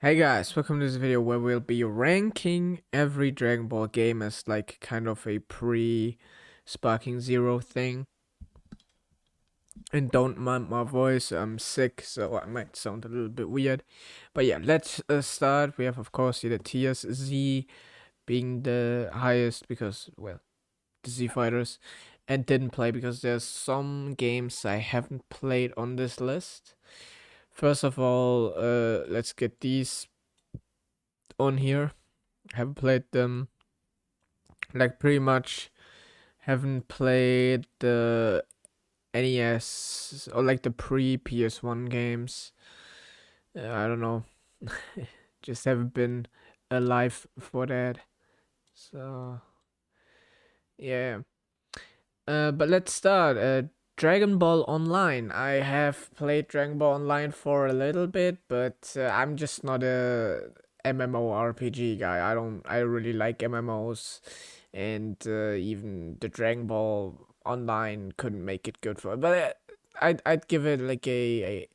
Hey guys, welcome to this video where we'll be ranking every Dragon Ball game as like kind of a pre-Sparking Zero thing. And don't mind my voice, I'm sick, so I might sound a little bit weird. But yeah, let's start. We have of course the tiers, Z being the highest because, well, the Z Fighters, and didn't play because there's some games I haven't played on this list. First of all, let's get these on here. Haven't played them. Like pretty much haven't played the NES or like the pre PS1 games. I don't know. Just haven't been alive for that. So yeah. But let's start. Dragon Ball Online. I have played Dragon Ball Online for a little bit, but I'm just not a MMORPG guy. I really like MMOs, and even the Dragon Ball Online couldn't make it good for it. But I'd give it like a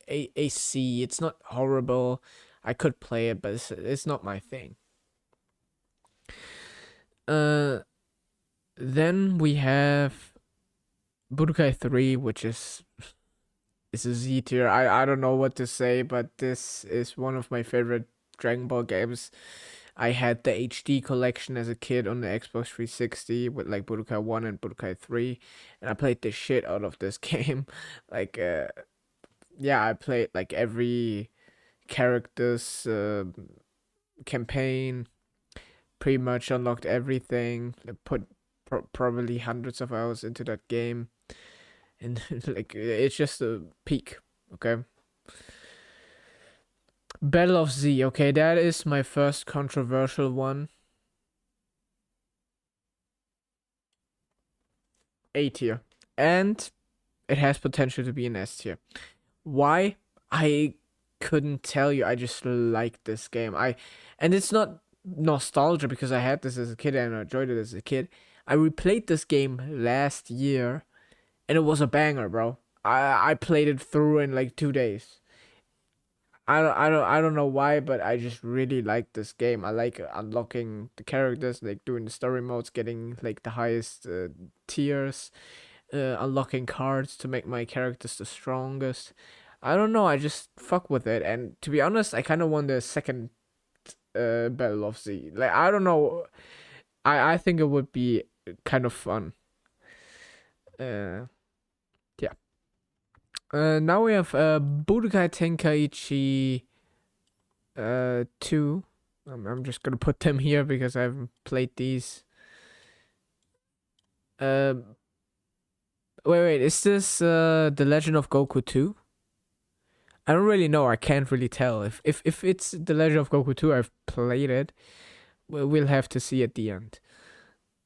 C. It's not horrible. I could play it, but it's not my thing. Uh, then we have Budokai 3, which is a Z tier. I don't know what to say, but this is one of my favorite Dragon Ball games. I had the HD collection as a kid on the Xbox 360 with like Budokai 1 and Budokai 3, and I played the shit out of this game. Like yeah, I played like every character's campaign, pretty much unlocked everything, put probably hundreds of hours into that game, and like it's just a peak. Okay, Battle of Z. Okay, that is my first controversial one. A tier, and it has potential to be an S tier. Why? I couldn't tell you. I just like this game. And it's not nostalgia because I had this as a kid and I enjoyed it as a kid. I replayed this game last year and it was a banger, bro. I played it through in like 2 days. I don't know why, but I just really like this game. I like unlocking the characters, like doing the story modes, getting like the highest tiers, unlocking cards to make my characters the strongest. I don't know, I just fuck with it. And to be honest, I kind of want the second Battle of Z. Like I don't know, I think it would be kind of fun. Uh, yeah. Now we have Budokai Tenkaichi 2. I'm just gonna put them here because I haven't played these. Uh, wait, is this The Legend of Goku 2? I don't really know. I can't really tell. If it's The Legend of Goku 2, I've played it. We'll have to see at the end.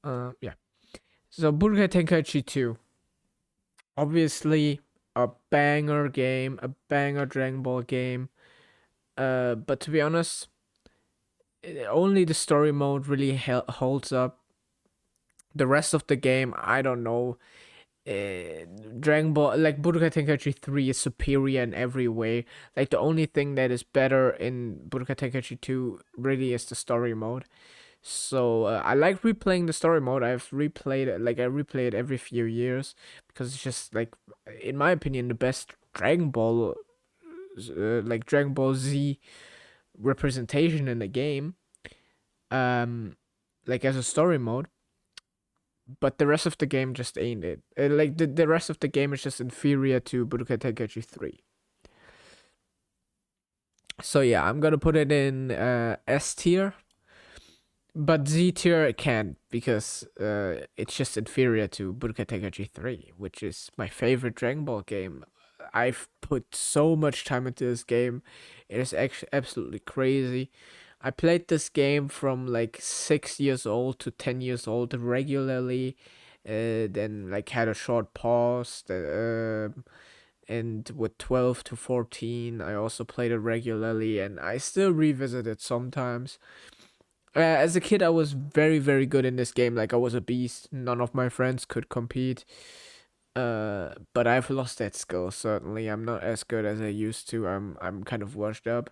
Yeah. So Budokai Tenkaichi 2. Obviously a banger game, a banger Dragon Ball game. But to be honest, only the story mode really holds up. The rest of the game, I don't know. Dragon Ball, like Budokai Tenkaichi 3 is superior in every way. Like the only thing that is better in Budokai Tenkaichi 2 really is the story mode. So I like replaying the story mode. I've replayed it, like I replay it every few years because it's just like, in my opinion, the best Dragon Ball, like Dragon Ball Z representation in the game. Like as a story mode, but the rest of the game just ain't it. Like the rest of the game is just inferior to Budokai Tenkaichi 3. So yeah, I'm gonna put it in S tier, but Z tier it can't because it's just inferior to Budokai Tenkaichi 3, which is my favorite Dragon Ball game. I've put so much time into this game. It is actually absolutely crazy. I played this game from like 6 years old to 10 years old regularly. Then like had a short pause. And with 12 to 14, I also played it regularly, and I still revisit it sometimes. As a kid, I was very, very good in this game. Like I was a beast. None of my friends could compete. But I've lost that skill. Certainly, I'm not as good as I used to. I'm kind of washed up.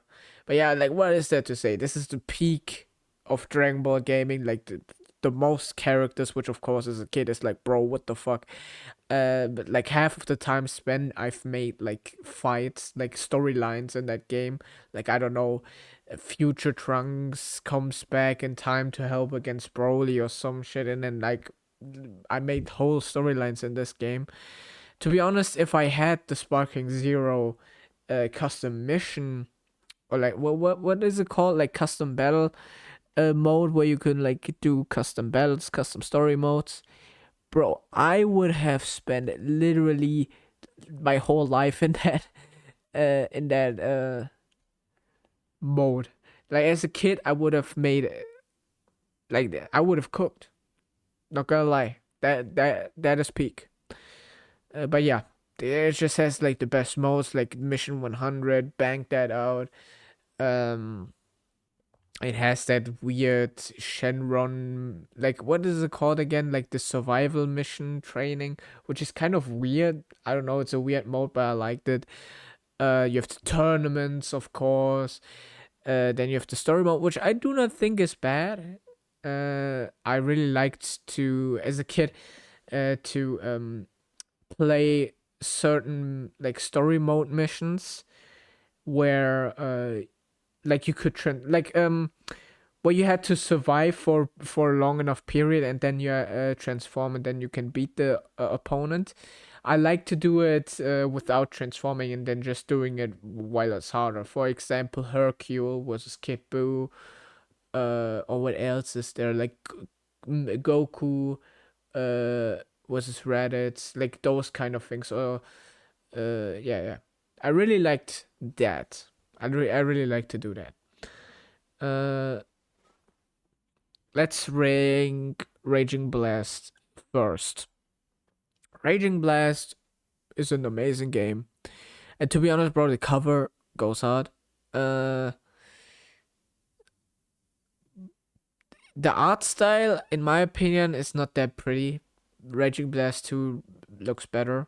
But yeah, like what is there to say? This is the peak of Dragon Ball gaming. Like the most characters, which of course as a kid is like, bro, what the fuck? But like half of the time spent, I've made like fights, like storylines in that game. Like I don't know, future Trunks comes back in time to help against Broly or some shit, and then like I made whole storylines in this game. To be honest, if I had the Sparking Zero custom mission, or like what is it called, like custom battle mode, where you can like do custom battles, custom story modes, bro, I would have spent literally my whole life in that mode. Like as a kid, I would have made like I would have cooked. Not gonna lie, that is peak. But yeah, it just has like the best modes, like Mission 100. Bank that out. Um, it has that weird Shenron, like what is it called again? Like the survival mission training, which is kind of weird. I don't know, it's a weird mode, but I liked it. You have the tournaments, of course. Then you have the story mode, which I do not think is bad. I really liked to, as a kid, to play certain like story mode missions where like you could where you had to survive for a long enough period, and then you transform, and then you can beat the opponent. I like to do it without transforming, and then just doing it while it's harder. For example, Hercule versus Kid Buu, or what else is there? Like Goku versus Raditz, like those kind of things. Or yeah, yeah. I really liked that. I really like to do that. Uh, let's rank Raging Blast first. Raging Blast is an amazing game, and to be honest, bro, the cover goes hard. Uh, the art style, in my opinion, is not that pretty. Raging Blast 2 looks better.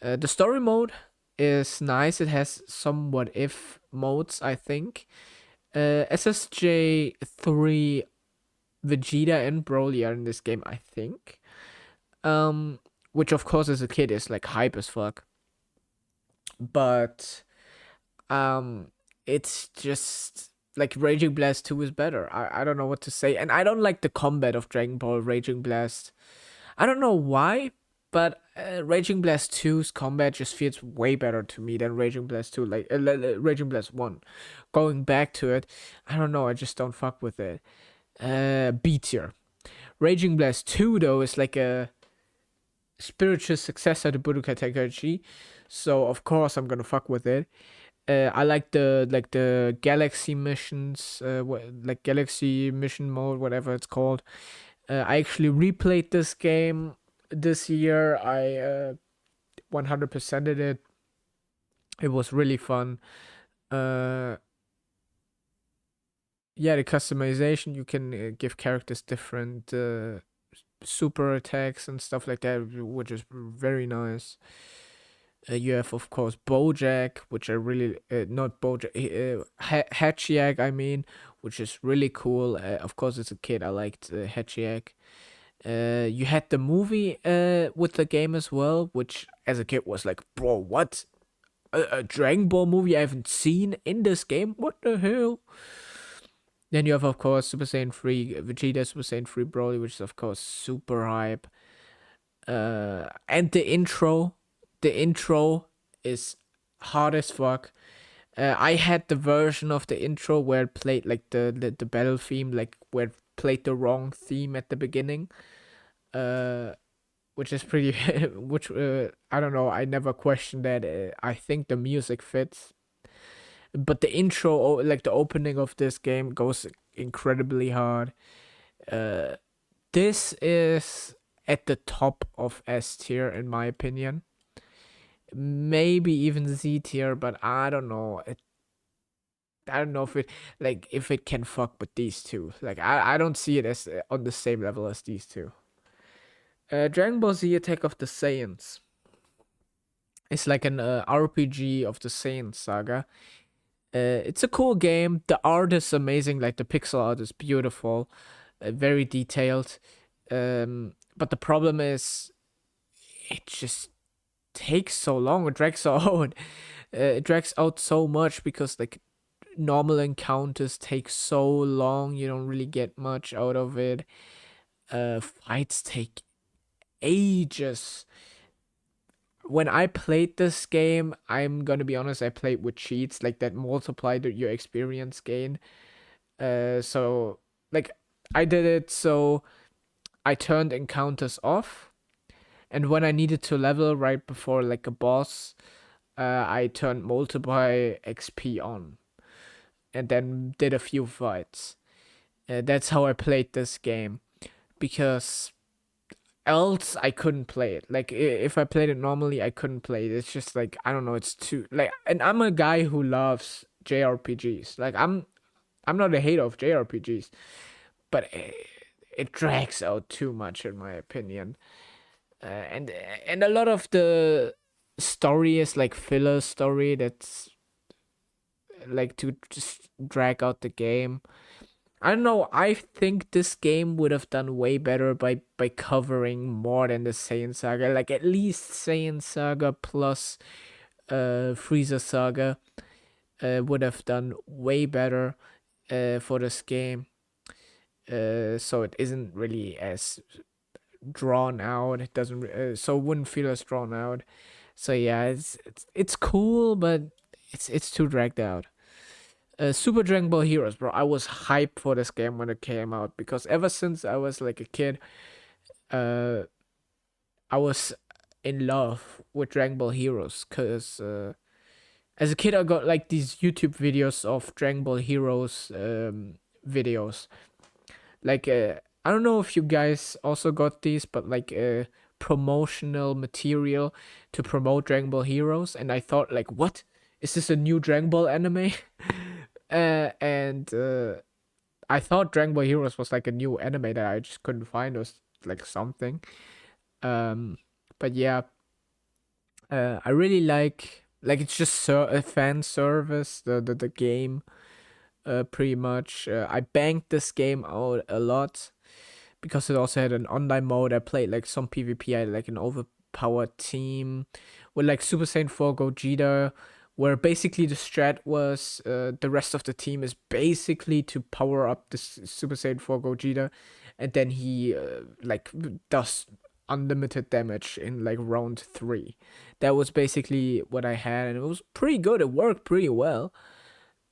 The story mode is nice. It has some what if modes, I think. SSJ 3, Vegeta and Broly are in this game, I think. Which of course as a kid is like hype as fuck. But it's just like Raging Blast 2 is better. I don't know what to say. And I don't like the combat of Dragon Ball Raging Blast. I don't know why, but Raging Blast 2's combat just feels way better to me than Raging Blast 2, like Raging Blast 1. Going back to it, I don't know, I just don't fuck with it. B tier. Raging Blast 2 though is like a spiritual successor to Budokai Tenkaichi, so of course I'm gonna fuck with it. I like the galaxy missions, like galaxy mission mode, whatever it's called. I actually replayed this game this year. I 100%ed it. It was really fun. Uh, yeah, the customization, you can give characters different super attacks and stuff like that, which is very nice. You have, of course, Bojack, which I really not Bojack, Hatchiak, I mean, which is really cool. Of course, as a kid, I liked Hatchiak. You had the movie with the game as well, which as a kid was like, bro, what? A Dragon Ball movie I haven't seen in this game? What the hell? Then you have, of course, Super Saiyan 3, Vegeta Super Saiyan 3 Broly, which is, of course, super hype. And the intro is hard as fuck. I had the version of the intro where it played like the battle theme, like where it played the wrong theme at the beginning. Which is pretty, which I don't know. I never questioned that. I think the music fits, but the intro, like the opening of this game, goes incredibly hard. Uh, this is at the top of S tier in my opinion. Maybe even Z tier, but I don't know. I don't know if it if it can fuck with these two. Like I don't see it as on the same level as these two. Dragon Ball Z Attack of the Saiyans. It's like an RPG of the Saiyan saga. It's a cool game. The art is amazing. Like the pixel art is beautiful, very detailed. But the problem is, it just takes so long. It drags out. It drags out so much because like normal encounters take so long. You don't really get much out of it. Fights take ages. When I played this game, I'm gonna be honest, I played with cheats like that multiplied your experience gain. So like I did it so I turned encounters off, and when I needed to level right before like a boss, I turned multiply XP on, and then did a few fights. That's how I played this game because else I couldn't play it. Like if I played it normally, I couldn't play it. It's just like I don't know. It's too like, and I'm a guy who loves JRPGs. Like I'm not a hater of JRPGs, but it drags out too much in my opinion. And a lot of the story is like filler story that's like to just drag out the game. I don't know. I think this game would have done way better by covering more than the Saiyan Saga. Like at least Saiyan Saga plus Frieza Saga would have done way better for this game. So it isn't really as drawn out. It doesn't so it wouldn't feel as drawn out. So yeah, it's cool, but it's too dragged out. Super Dragon Ball Heroes, bro. I was hyped for this game when it came out because ever since I was like a kid, uh, I was in love with Dragon Ball Heroes. Cause as a kid, I got like these YouTube videos of Dragon Ball Heroes videos. Like I don't know if you guys also got these, but like promotional material to promote Dragon Ball Heroes, and I thought like, what is this, a new Dragon Ball anime? And I thought Dragon Ball Heroes was like a new anime that I just couldn't find, or like something. Um, but yeah, I really like it's just a fan service. The game, pretty much. I banged this game out a lot because it also had an online mode. I played like some PvP. I had like an overpowered team with like Super Saiyan 4 Gogeta, where basically the strat was the rest of the team is basically to power up this Super Saiyan 4 Gogeta, and then he like does unlimited damage in like round 3. That was basically what I had, and it was pretty good. It worked pretty well.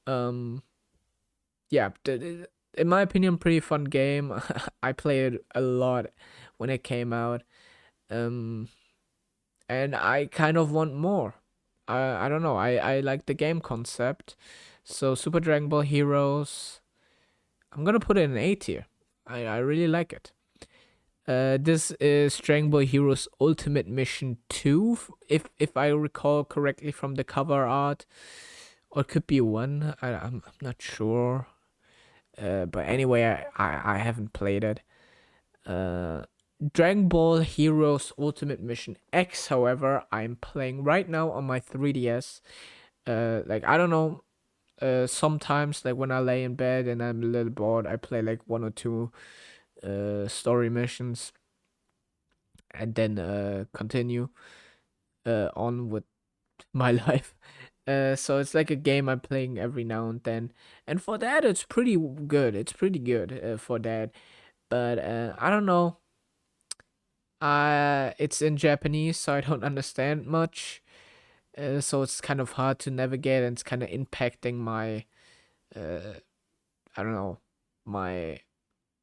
Um, yeah, in my opinion, pretty fun game. I played it a lot when it came out. Um, and I kind of want more. I don't know. I like the game concept. So Super Dragon Ball Heroes, I'm gonna put it in A tier. I really like it. This is Dragon Ball Heroes Ultimate Mission 2, if I recall correctly from the cover art, or it could be 1. I'm not sure. But anyway, I haven't played it. Uh, Dragon Ball Heroes Ultimate Mission X, however, I'm playing right now on my 3DS. Like I don't know. Sometimes like when I lay in bed and I'm a little bored, I play like 1 or 2 story missions, and then continue on with my life. So it's like a game I'm playing every now and then, and for that it's pretty good. It's pretty good for that. But I don't know. It's in Japanese, so I don't understand much. So it's kind of hard to navigate, and it's kind of impacting my, uh, I don't know, my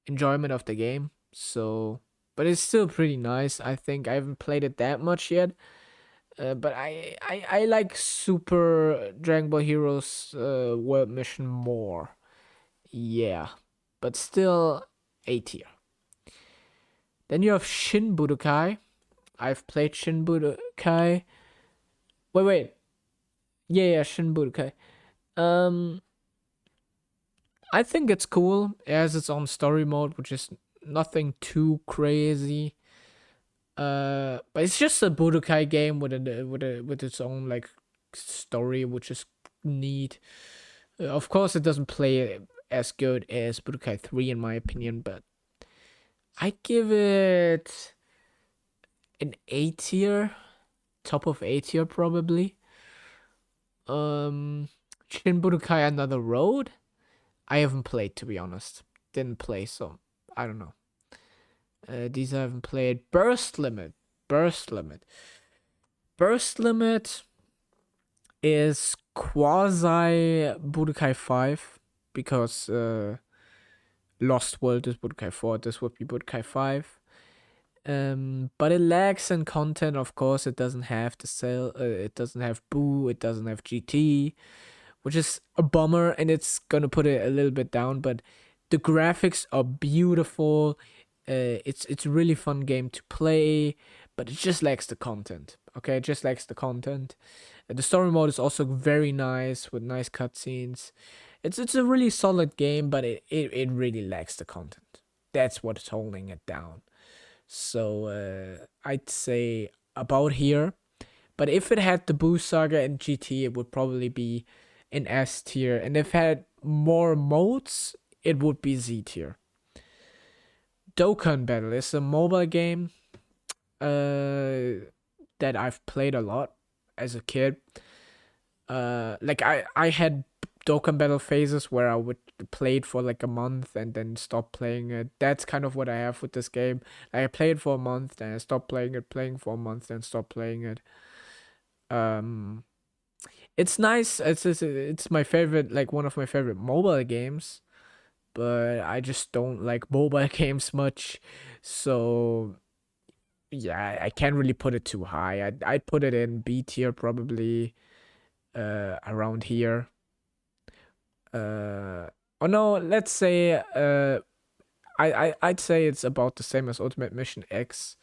enjoyment of the game. So, but it's still pretty nice. I think I haven't played it that much yet. But I like Super Dragon Ball Heroes World Mission more. Yeah, but still A tier. Then you have Shin Budokai. I've played Shin Budokai. Wait. Yeah, Shin Budokai. Um, I think it's cool. It has its own story mode, which is nothing too crazy. But it's just a Budokai game with its own like story, which is neat. Of course, it doesn't play as good as Budokai 3 in my opinion, but I give it an A tier, top of A tier probably. Um, Shin Budokai Another Road. I haven't played, to be honest. Didn't play, so I don't know. These I haven't played. Burst Limit. Burst Limit is quasi Budokai 5 because Lost World is Budokai 4. This would be Budokai 5. But it lacks in content. Of course, it doesn't have the cell. It doesn't have Boo. It doesn't have GT, which is a bummer, and it's gonna put it a little bit down. But the graphics are beautiful. It's a really fun game to play, but it just lacks the content. Okay, it just lacks the content. The story mode is also very nice with nice cutscenes. It's a really solid game, but it really lacks the content. That's what's holding it down. So I'd say about here. But if it had the Boo Saga and GT, it would probably be in S tier. And if it had more modes, it would be Z tier. Dokkan Battle is a mobile game that I've played a lot as a kid. Like I had Dokkan Battle phases where I would play it for like a month and then stop playing it. That's kind of what I have with this game. I play it for a month, then I stop playing it, playing for a month, then stop playing it. Um, it's nice. It's my favorite, like one of my favorite mobile games. But I just don't like mobile games much, so yeah, I can't really put it too high. I'd put it in B tier probably, around here. Uh, oh no, let's say I'd say it's about the same as Ultimate Mission X.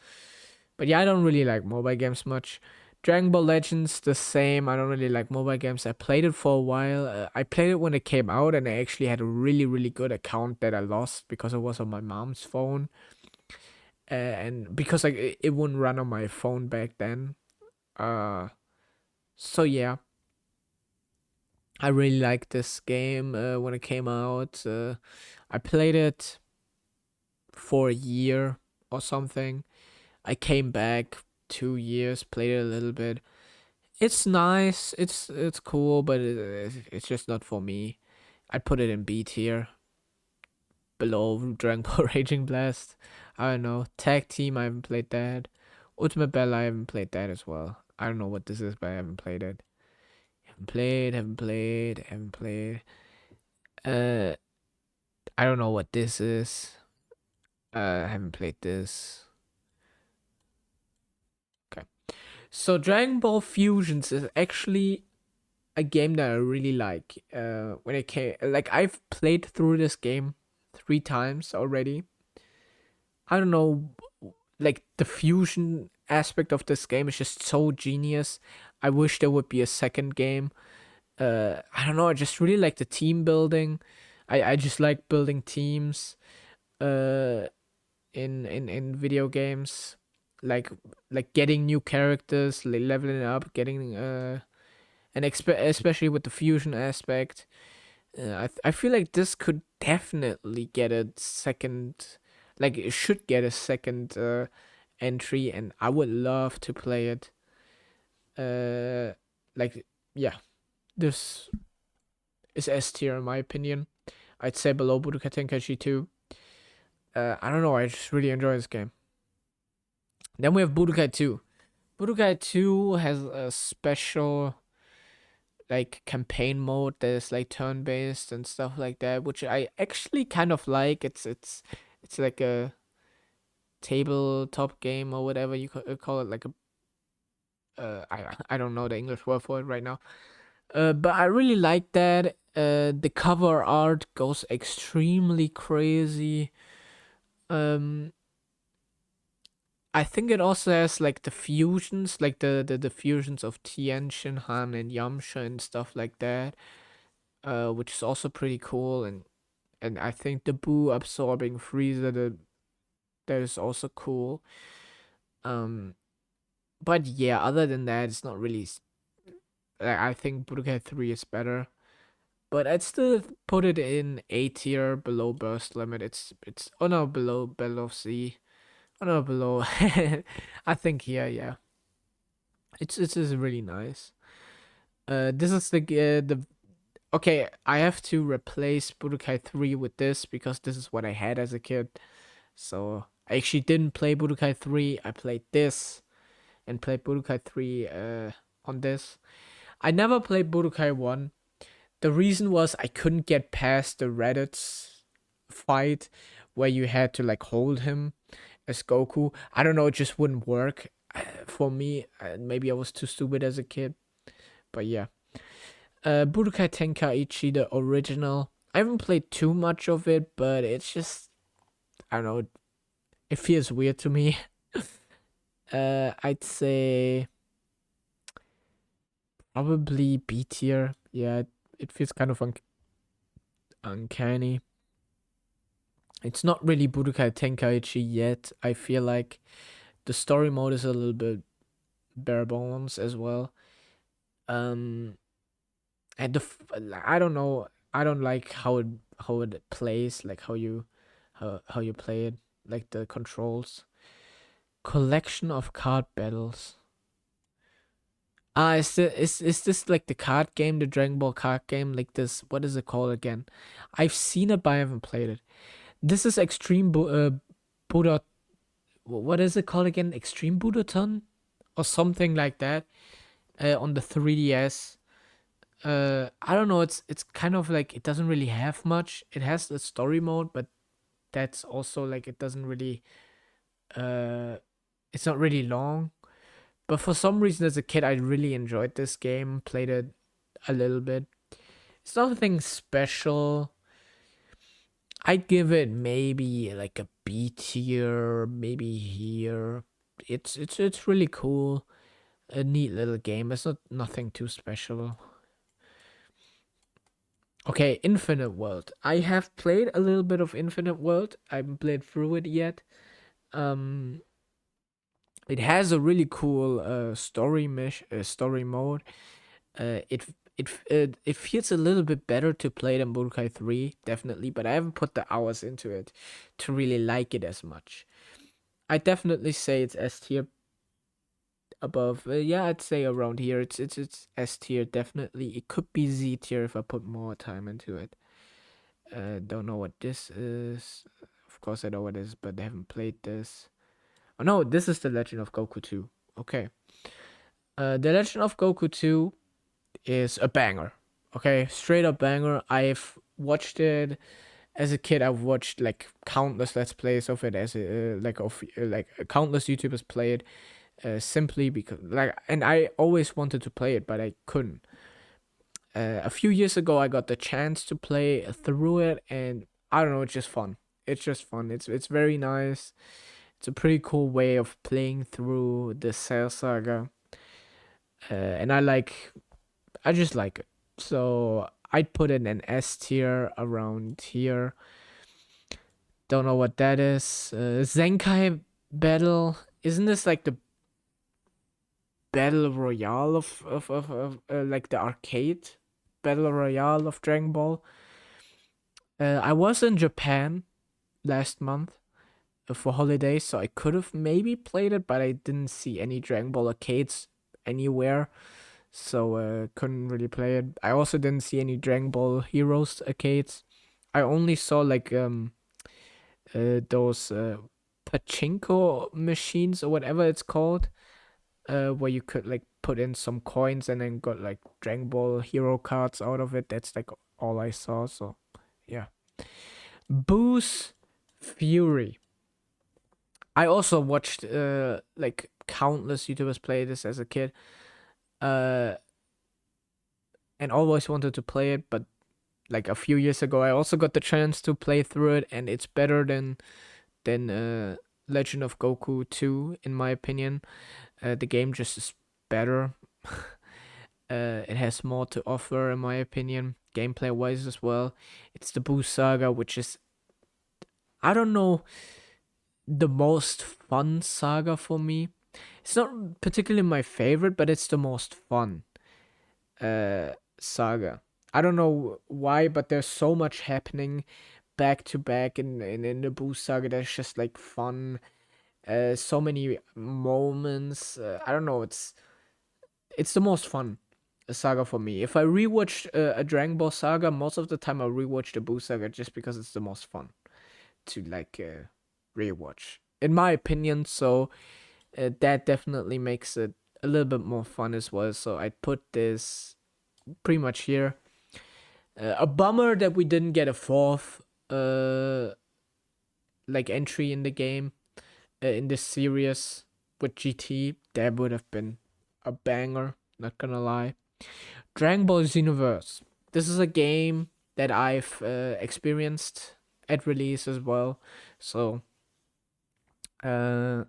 But yeah, I don't really like mobile games much. Dragon Ball Legends the same. I don't really like mobile games. I played it for a while. I played it when it came out, and I actually had a really good account that I lost because it was on my mom's phone, and because like it wouldn't run on my phone back then. Uh, so yeah, I really liked this game when it came out. I played it for a year or something. I came back 2 years, played it a little bit. It's nice. It's cool, but it's just not for me. I'd put it in B tier, below Dragon Ball Raging Blast. I don't know. Tag Team, I haven't played that. Ultimate Battle, I haven't played that as well. I don't know what this is, but I haven't played it. Haven't played. Uh, I don't know what this is. I haven't played this. Okay. So Dragon Ball Fusions is actually a game that I really like. When it came, like I've played through this game 3 times already. I don't know, like the fusion aspect of this game is just so genius. I wish there would be a second game. I don't know. I just really like the team building. I just like building teams. Uh, in video games, like getting new characters, leveling up, getting and especially with the fusion aspect. I feel like this could definitely get a second, like it should get a second entry, and I would love to play it. Uh, like yeah, this is S tier in my opinion. I'd say below Budokai Tenkaichi 2. I don't know. I just really enjoy this game. Then we have Budokai 2. Budokai 2 has a special like campaign mode that is like turn based and stuff like that, which I actually kind of like. It's like a tabletop game or whatever you call it, like a I don't know the English word for it right now. But I really like that. The cover art goes extremely crazy. Um, I think it also has like the fusions, like the fusions of Tien, Shinhan, and Yamcha and stuff like that. Which is also pretty cool, and I think the Boo absorbing Frieza that is also cool. Um, but yeah, other than that, it's not really. I think Budokai 3 is better. but I'd still put it in A tier below Burst Limit. It's oh no, below C. Oh no, below. I think here, yeah. It's just really nice. This is the okay. I have to replace Budokai 3 with this because this is what I had as a kid. So I actually didn't play Budokai 3. I played this and played Budokai 3 on this. I never played Budokai 1. The reason was I couldn't get past the Reddit's fight where you had to like hold him as Goku. I don't know, it just wouldn't work for me. Maybe I was too stupid as a kid, but yeah. Budokai Tenkaichi, the original. I haven't played too much of it, but it's just I don't know. It feels weird to me. I'd say probably B tier. Yeah, it feels kind of uncanny. It's not really Budokai Tenkaichi yet. I feel like the story mode is a little bit bare bones as well. Um, and I don't know. I don't like how it plays, like how you play it, like the controls. Collection of card battles. Is this like the card game, the Dragon Ball card game, like this? What is it called again? I've seen it, but I haven't played it. This is Budo. What is it called again? Extreme Budoton, or something like that. On the 3DS. I don't know. It's kind of like it doesn't really have much. It has the story mode, but that's also like it doesn't really. Uh, it's not really long. But for some reason, as a kid, I really enjoyed this game. Played it a little bit. It's nothing special. I'd give it maybe like a B tier, maybe here. It's really cool. A neat little game. It's not nothing too special. Okay, Infinite World. I have played a little bit of Infinite World. I haven't played through it yet. Um, it has a really cool story mode. Uh, it it feels a little bit better to play than Budokai 3, definitely, but I haven't put the hours into it to really like it as much. I definitely say it's S tier above. Yeah, I'd say around here. It's S tier definitely. It could be Z tier if I put more time into it. Don't know what this is. Of course I know what it is, but I haven't played this. Oh no, this is the Legend of Goku 2. Okay. The Legend of Goku 2 is a banger. Okay, straight up banger. I've watched it as a kid. I've watched like countless let's plays of it as like countless YouTubers play it. Simply because like, and I always wanted to play it, but I couldn't. A few years ago, I got the chance to play through it, and I don't know, it's just fun. It's just fun. It's very nice. It's a pretty cool way of playing through the Cell Saga, and I just like it. So I'd put it in S tier around here. Don't know what that is. Zenkai Battle. Isn't this like the battle royale of like the arcade battle royale of Dragon Ball? I was in Japan last month for holidays, so I could have maybe played it, but I didn't see any Dragon Ball arcades anywhere, so couldn't really play it. I also didn't see any Dragon Ball Heroes arcades. I only saw like those pachinko machines or whatever it's called, where you could like put in some coins and then got like Dragon Ball Hero cards out of it. That's like all I saw. So yeah. Boo's Fury. I also watched like countless YouTubers play this as a kid. Uh and always wanted to play it, but like a few years ago I also got the chance to play through it, and it's better than Legend of Goku 2 in my opinion. The game just is better. It has more to offer in my opinion, gameplay wise as well. It's the Buu Saga, which is, I don't know, the most fun saga for me. It's not particularly my favorite, but it's the most fun saga. I don't know why, but there's so much happening back to back in the Boo saga that's just like fun. So many moments. I don't know. It's the most fun saga for me. If I rewatch a Dragon Ball saga, most of the time I rewatch the Boo saga just because it's the most fun to like rewatch, in my opinion. So that definitely makes it a little bit more fun as well. So I'd put this pretty much here. A bummer that we didn't get a fourth uh like entry in the game in this series with GT. That would have been a banger. Not gonna lie. Dragon Ball Xenoverse. This is a game that I've experienced at release as well. So uh,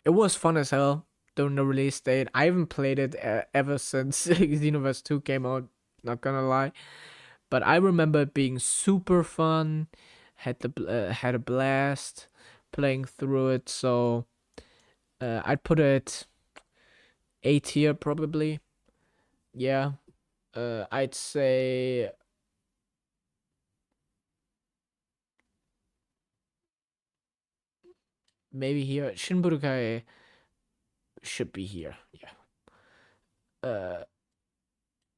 it was fun as hell during the release date. I haven't played it ever since Xenoverse 2 came out. Not gonna lie, but I remember it being super fun. Had a blast playing through it. So I'd put it A tier probably. Yeah. I'd say maybe here. Shin Budokai should be here. Yeah. Uh,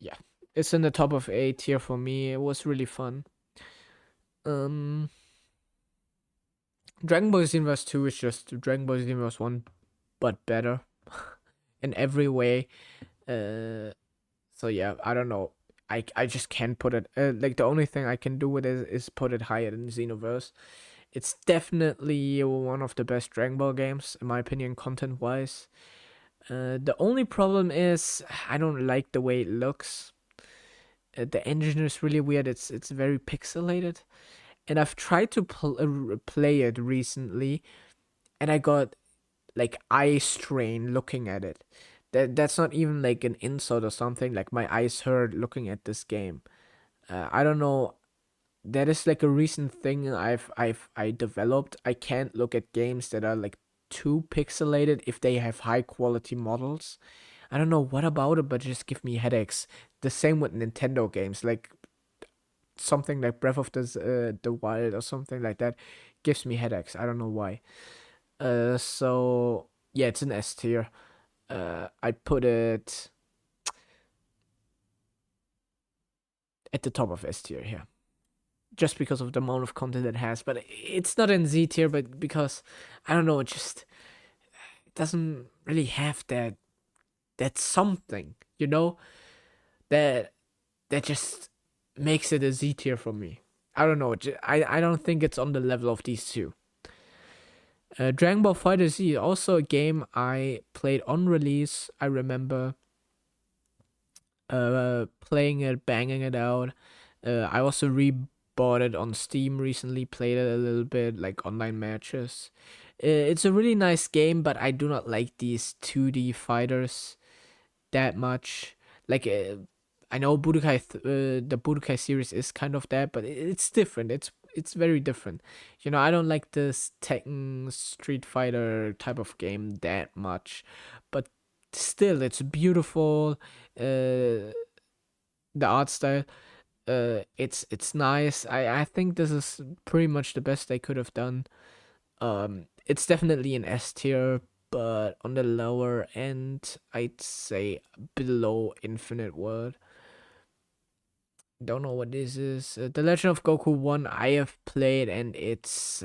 yeah. It's in the top of A tier for me. It was really fun. Um, Dragon Ball Xenoverse 2 is just Dragon Ball Xenoverse 1, but better in every way. Uh, so yeah, I don't know. I just can't put it. Like the only thing I can do with it is put it higher than Xenoverse. It's definitely one of the best Dragon Ball games, in my opinion, content wise. The only problem is I don't like the way it looks. The engine is really weird. It's very pixelated, and I've tried to play it recently, and I got like eye strain looking at it. That's not even like an insult or something. Like my eyes hurt looking at this game. I don't know. That is like a recent thing I developed. I can't look at games that are like too pixelated if they have high quality models. I don't know what about it, but just give me headaches. The same with Nintendo games, like something like Breath of the Wild or something like that, gives me headaches. I don't know why. So yeah, it's an S tier. I'd put it at the top of S tier here, just because of the amount of content it has. But it's not in Z tier, but because I don't know, it just doesn't really have that something, that that just makes it a Z tier for me. I don't know. I don't think it's on the level of these two. Dragon Ball Fighter Z, also a game I played on release. I remember playing it, banging it out. I also rebought it on Steam recently, played it a little bit, like online matches. It's a really nice game, but I do not like these 2D fighters that much. Like, I know the Budokai series is kind of that, but it's different. It's very different. I don't like this Tekken Street Fighter type of game that much, but still, it's beautiful. The art style, it's nice. I think this is pretty much the best they could have done. It's definitely an S tier, but on the lower end, I'd say below Infinite World. Don't know what this is. The Legend of Goku 1 I have played, and it's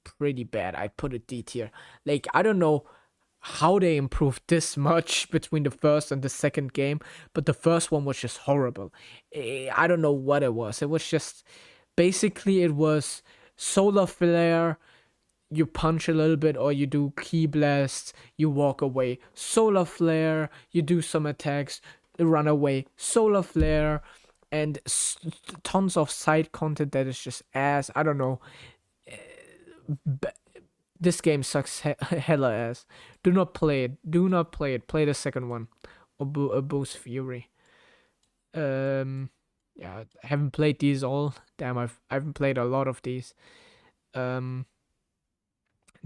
pretty bad. I'd put it D tier. Like, I don't know how they improved this much between the first and the second game, but the first one was just horrible. I don't know what it was. It was just basically it was solar flare, you punch a little bit or you do key blasts, you walk away. Solar flare, you do some attacks, run away. Solar flare, and tons of side content that is just ass. I don't know. B- this game sucks hella ass. Do not play it. Do not play it. Play the second one, or Boost Fury. Um, yeah, I haven't played these all. Damn, I haven't played a lot of these. Um,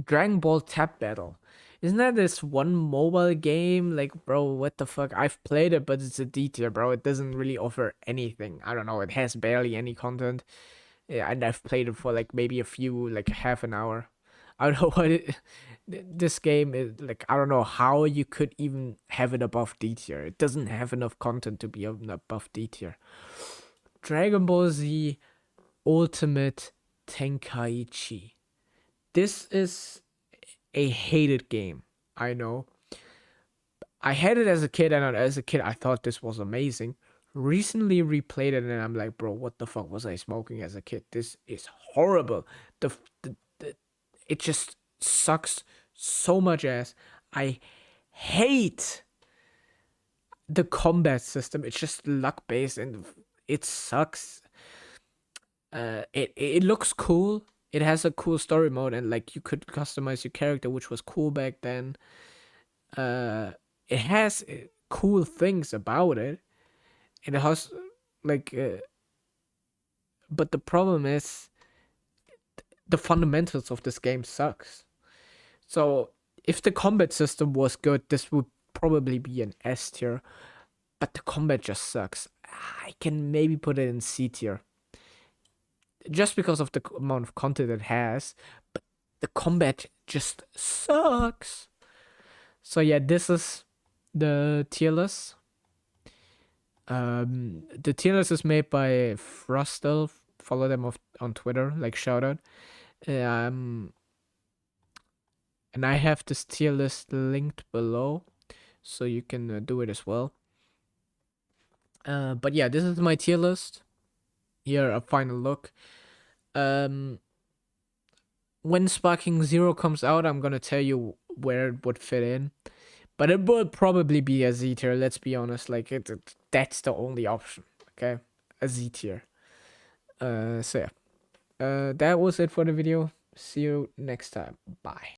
Dragon Ball Tap Battle. Isn't that this one mobile game? Like, bro, what the fuck? I've played it, but it's a D tier, bro. It doesn't really offer anything. I don't know. It has barely any content. Yeah, and I've played it for like maybe a few, like half an hour. I don't know what it. This game is like. I don't know how you could even have it above D tier. It doesn't have enough content to be above D tier. Dragon Ball Z Ultimate Tenkaichi. This is a hated game. I know. I had it as a kid, and as a kid, I thought this was amazing. Recently replayed it, and I'm like, bro, what the fuck was I smoking as a kid? This is horrible. The it just sucks so much ass. I hate the combat system. It's just luck based, and it sucks. It looks cool. It has a cool story mode, and like you could customize your character, which was cool back then. Uh, it has cool things about it. And it has like, but the problem is the fundamentals of this game sucks. So if the combat system was good, this would probably be an S tier. But the combat just sucks. I can maybe put it in C tier, just because of the amount of content it has. But the combat just sucks. So yeah, this is the tier list. The tier list is made by Frostel. Follow them on Twitter, like shout out. Um, and I have this tier list linked below, so you can do it as well. But yeah, this is my tier list. Here, a final look. When Sparking Zero comes out, I'm gonna tell you where it would fit in. But it would probably be a Z tier, let's be honest. Like, that's the only option, okay? A Z tier. So yeah. That was it for the video. See you next time. Bye.